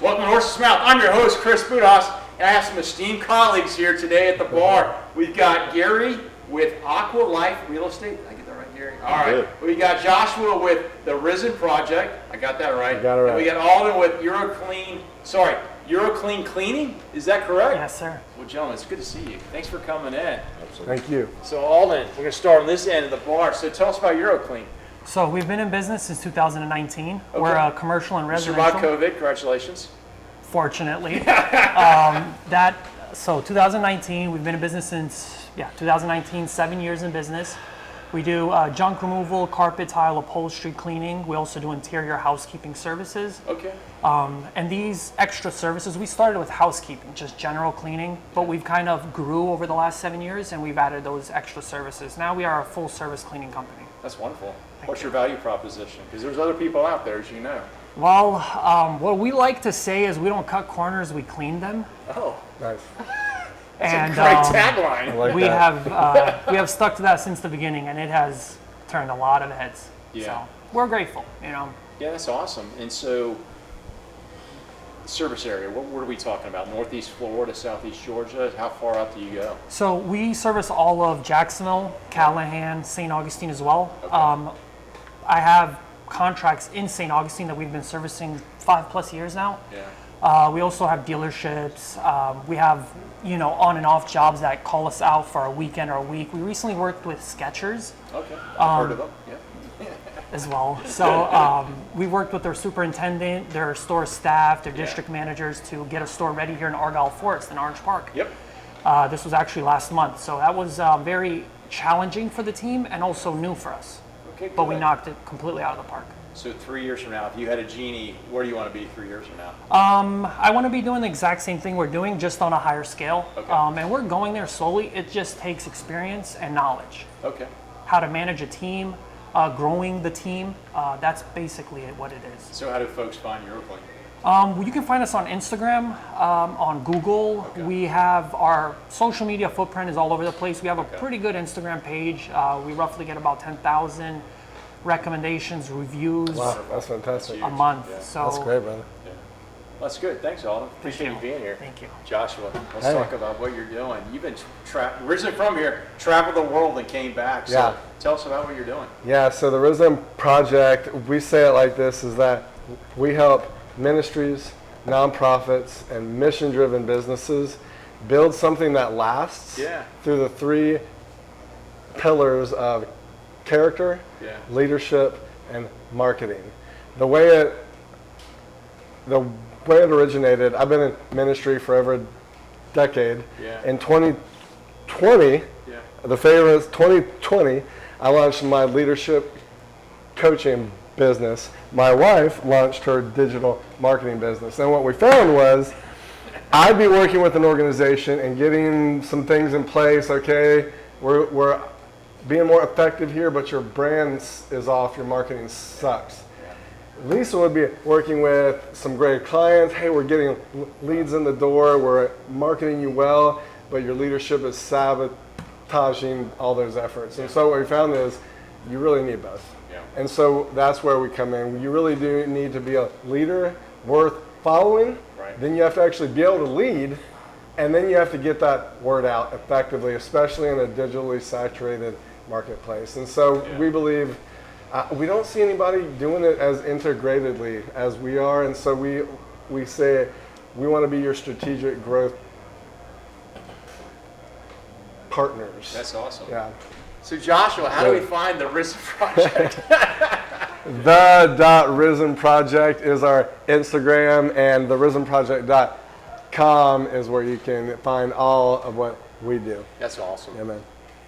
Welcome to Horse's Mouth. I'm your host, Chris Budihas, and I have some esteemed colleagues here today at the bar. We've got Garry with Aqua Life Real Estate. Did I get that right, Garry? All right. Good. We got Joshua with the Risen Project. I got that right. You got it right. And we got Aldin with Euroclean Cleaning. Is that correct? Yes, sir. Well, gentlemen, it's good to see you. Thanks for coming in. Absolutely. Thank you. So, Aldin, we're going to start on this end of the bar. So, tell us about Euroclean. So we've been in business since 2019. Okay. We're a commercial and You residential. survived COVID. Congratulations. Fortunately. So 2019, we've been in business since, 2019, 7 years in business. We do junk removal, carpet, tile, upholstery cleaning. We also do interior housekeeping services. Okay. And these extra services, we started with housekeeping, just general cleaning, but we've kind of grew over the last 7 years and we've added those extra services. Now we are a full service cleaning company. That's wonderful. What's your value proposition? Because there's other people out there, as you know. Well, what we like to say is we don't cut corners, we clean them. Oh, Nice. that's a great tagline. I like we that. have stuck to that since the beginning, and it has turned a lot of heads. Yeah. So we're grateful, Yeah, that's awesome. And so, service area, what are we talking about? Northeast Florida, Southeast Georgia? How far out do you go? So we service all of Jacksonville, Callahan, St. Augustine as well. Okay. I have contracts in St. Augustine that we've been servicing 5+ years now. Yeah. We also have dealerships. We have, on and off jobs that call us out for a weekend or a week. We recently worked with Skechers Okay. I've heard of them. Yeah. as well. So we worked with their superintendent, their store staff, their district managers to get a store ready here in Argyle Forest in Orange Park. Yep. This was actually last month. So that was very challenging for the team and also new for us. Okay, But we good. knocked it completely out of the park. So 3 years from now, if you had a genie, where do you want to be 3 years from now? I want to be doing the exact same thing we're doing, just on a higher scale. Okay. And we're going there slowly. It just takes experience and knowledge. Okay. How to manage a team, growing the team. That's basically what it is. So how do folks find Euroclean? You can find us on Instagram, on Google. Okay. We have our social media footprint is all over the place. We have a Okay. pretty good Instagram page. We roughly get about 10,000 recommendations, reviews Wow, that's fantastic. a month. Yeah. So That's great, brother. Yeah. That's good. Thanks, Alden. Appreciate you being here. Thank you. Joshua, let's Hey. talk about what you're doing. You've been originally from here, traveled the world and came back. So Yeah. tell us about what you're doing. Yeah, so the Risen Project, we say it like this, is that we help ministries, nonprofits, and mission-driven businesses build something that lasts Yeah. through the 3 pillars of character, Yeah. leadership, and marketing. The way it originated, I've been in ministry for over a decade. Yeah. In 2020, Yeah. the famous 2020, I launched my leadership coaching business. My wife launched her digital marketing business. And what we found was I'd be working with an organization and getting some things in place. Okay, we're being more effective here, but your brand is off, your marketing sucks. Lisa would be working with some great clients. Hey, we're getting leads in the door, we're marketing you well, but your leadership is sabotaging all those efforts. And so what we found is you really need both. Yeah. And so that's where we come in. You really do need to be a leader worth following. Right. Then you have to actually be able to lead, and then you have to get that word out effectively, especially in a digitally saturated marketplace. And so Yeah. we believe we don't see anybody doing it as integratedly as we are, and so we say we want to be your strategic growth partners. That's awesome. Yeah. So Joshua, how do we find the Risen Project? The Risen Project is our Instagram, and the risenproject.com is where you can find all of what we do. That's awesome. Yeah, man.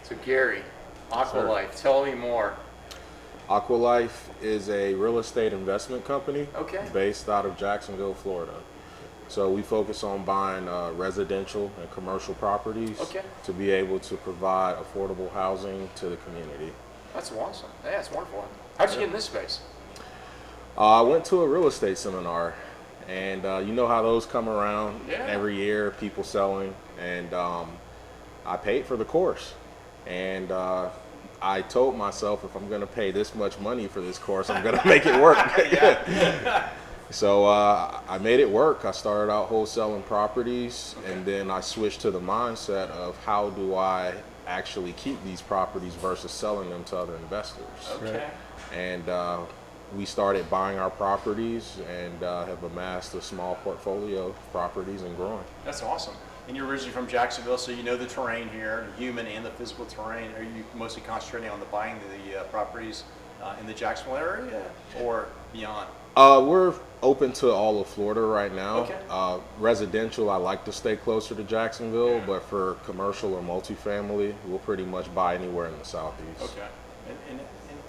So Garry, Aqua Sir. Life, tell me more. Aqua Life is a real estate investment company Okay. based out of Jacksonville, Florida. So we focus on buying residential and commercial properties Okay. to be able to provide affordable housing to the community. That's awesome. Yeah, that's wonderful. How'd you get in this space? I went to a real estate seminar, and you know how those come around Yeah. every year, people selling, and I paid for the course. And I told myself, if I'm going to pay this much money for this course, I'm going to make it work. Yeah. So I made it work. I started out wholesaling properties, and then I switched to the mindset of how do I actually keep these properties versus selling them to other investors. Okay. And we started buying our properties and have amassed a small portfolio of properties and growing. That's awesome. And you're originally from Jacksonville, so you know the terrain here, the human and the physical terrain. Are you mostly concentrating on the buying the properties in the Jacksonville area or beyond? We're open to all of Florida right now. Okay. Residential, I like to stay closer to Jacksonville, but for commercial or multifamily, we'll pretty much buy anywhere in the Southeast. Okay. And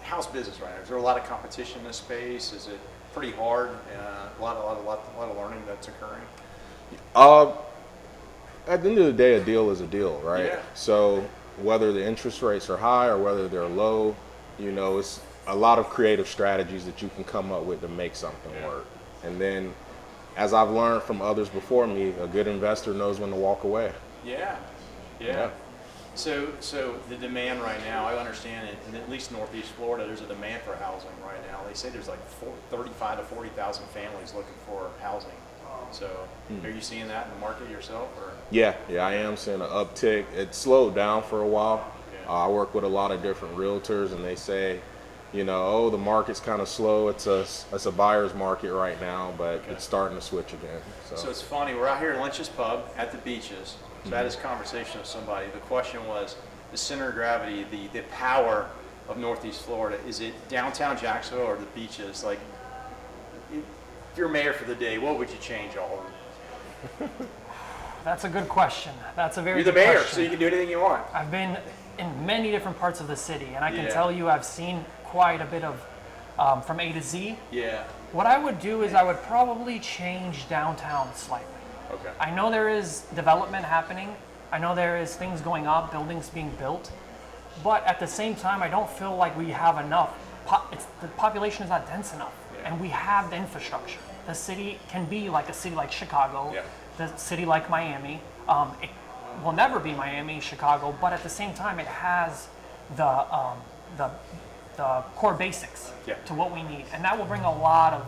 how's business right now? Is there a lot of competition in this space? Is it pretty hard? A lot of learning that's occurring. At the end of the day, a deal is a deal, right? Yeah. So whether the interest rates are high or whether they're low, you know, it's a lot of creative strategies that you can come up with to make something work. And then, as I've learned from others before me, a good investor knows when to walk away. Yeah. So the demand right now, I understand in at least Northeast Florida, there's a demand for housing right now. They say there's like 35 to 40,000 families looking for housing. So are you seeing that in the market yourself? Or? Yeah, I am seeing an uptick. It slowed down for a while. I work with a lot of different realtors, and they say, you know, oh, the market's kind of slow. It's a buyer's market right now, but it's starting to switch again. So it's funny. We're out here at Lynch's Pub at the beaches. So I had this conversation with somebody. The question was the center of gravity, the power of Northeast Florida. Is it downtown Jacksonville or the beaches? Like, if you're mayor for the day, what would you change all of? That's a good question. That's a very You're the good mayor, question. so you can do anything you want. I've been in many different parts of the city, and I can tell you I've seen quite a bit of from A to Z. Yeah. What I would do is I would probably change downtown slightly. Okay. I know there is development happening. I know there is things going up, buildings being built. But at the same time, I don't feel like we have enough. The population is not dense enough. And we have the infrastructure. The city can be like a city like Chicago, the city like Miami. It will never be Miami, Chicago, but at the same time, it has the core basics to what we need. And that will bring a lot of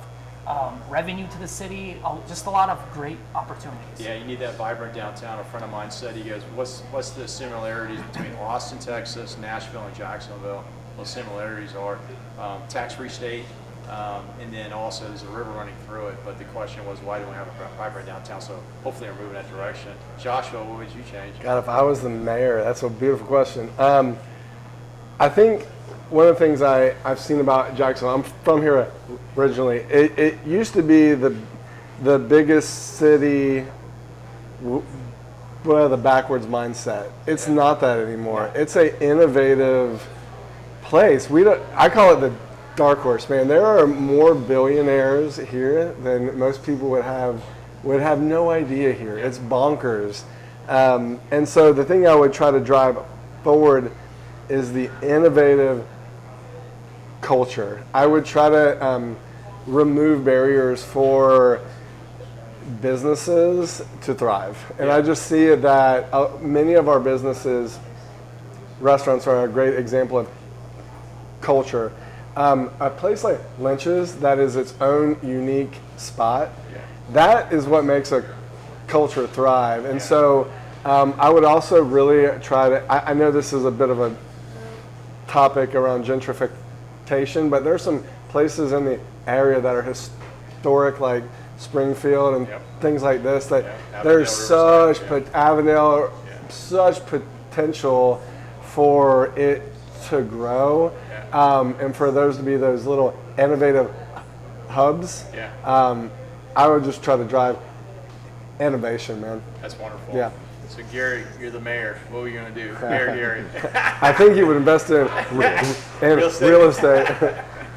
revenue to the city, just a lot of great opportunities. Yeah, you need that vibrant downtown. A friend of mine said, he goes, what's the similarities between Austin, Texas, Nashville, and Jacksonville? Well, similarities are tax-free state, and then also there's a river running through it. But the question was, why do we have a vibrant downtown? So hopefully we're moving that direction. Joshua, what would you change? God, if I was the mayor, that's a beautiful question. I think one of the things I've seen about Jacksonville, I'm from here originally, it used to be the biggest city with a backwards mindset. It's not that anymore. It's an innovative place. I call it the dark horse, man. There are more billionaires here than most people would have no idea here. It's bonkers. And so the thing I would try to drive forward is the innovative culture. I would try to remove barriers for businesses to thrive. And I just see it that many of our businesses, restaurants are a great example of culture. A place like Lynch's that is its own unique spot, that is what makes a culture thrive. And so I would also really try to, I know this is a bit of a topic around gentrification, but there's some places in the area that are historic, like Springfield and things like this, that there's such Avondale, such potential for it to grow, and for those to be those little innovative hubs. I would just try to drive innovation, man. That's wonderful. Yeah. So Gary, you're the mayor. What are we going to do? Mayor Gary. I think he would invest in real estate.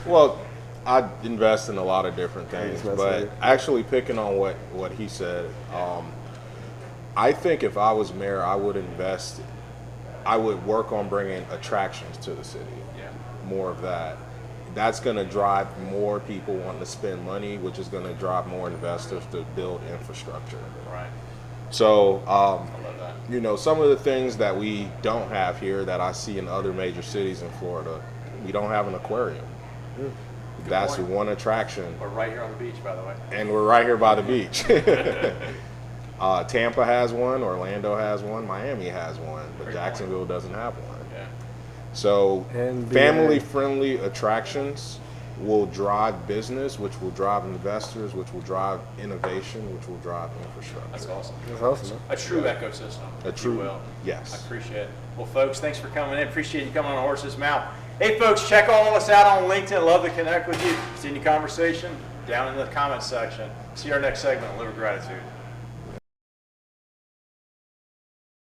Well, I invest in a lot of different things, but actually picking on what he said, I think if I was mayor, I would work on bringing attractions to the city. More of that. That's going to drive more people wanting to spend money, which is going to drive more investors to build infrastructure. Right. So, I love that. you know, some of the things that we don't have here that I see in other major cities in Florida, we don't have an aquarium. That's point. one attraction. We're right here on the beach, by the way. And we're right here by the beach. Tampa has one, Orlando has one, Miami has one, but Great Jacksonville doesn't have one. Yeah. So NBA. family-friendly attractions will drive business, which will drive investors, which will drive innovation, which will drive infrastructure. That's awesome. That's awesome, man. A true ecosystem, A if true- you will. yes. I appreciate it. Well, folks, thanks for coming in. Appreciate you coming on Horse's Mouth. Hey, folks, check all of us out on LinkedIn. Love to connect with you. See any conversation down in the comments section. See our next segment on Live with Gratitude.